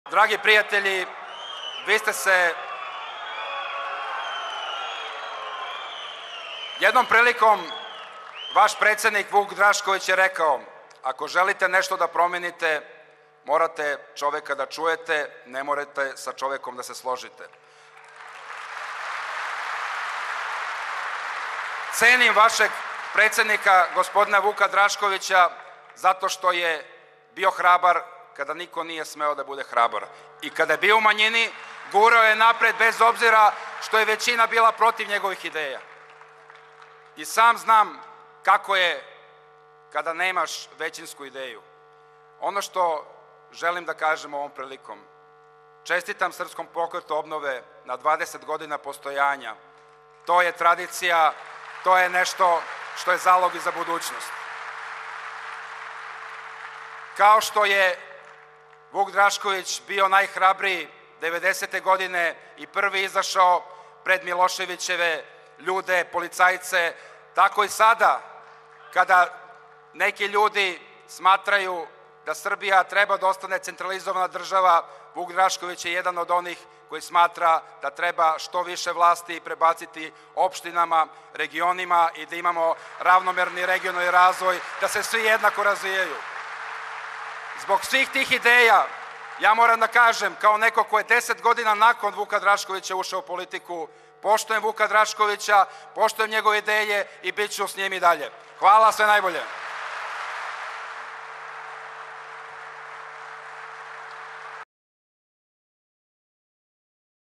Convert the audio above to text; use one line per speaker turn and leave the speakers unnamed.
Dragi prijatelji, vi ste se jednom prilikom, vaš predsednik Vuk Drašković je rekao, ako želite nešto da promenite, morate čoveka da čujete, ne morate sa čovekom da se složite. Cenim vašeg predsednika, gospodina Vuka Draškovića, zato što je bio hrabar kada niko nije smeo da bude hrabar. I kada je bio u manjini, gurao je napred bez obzira što je većina bila protiv njegovih ideja. I sam znam kako je kada nemaš većinsku ideju. Ono što želim da kažem ovom prilikom, čestitam Srpskom pokretu obnove na 20 godina postojanja. To je tradicija, to je nešto što je zalog i za budućnost. Kao što je Vuk Drašković bio najhrabriji 90. godine i prvi izašao pred Miloševićeve ljude, policajce, tako i sada kada neki ljudi smatraju da Srbija treba da ostane centralizovana država, Vuk Drašković je jedan od onih koji smatra da treba što više vlasti prebaciti opštinama, regionima i da imamo ravnomerni regionalni razvoj, da se svi jednako razvijaju. Zbog svih tih ideja, ja moram da kažem, kao neko ko je 10 godina nakon Vuka Draškovića ušao u politiku, poštujem Vuka Draškovića, poštujem njegove ideje i bit ću s njim i dalje. Hvala, sve najbolje.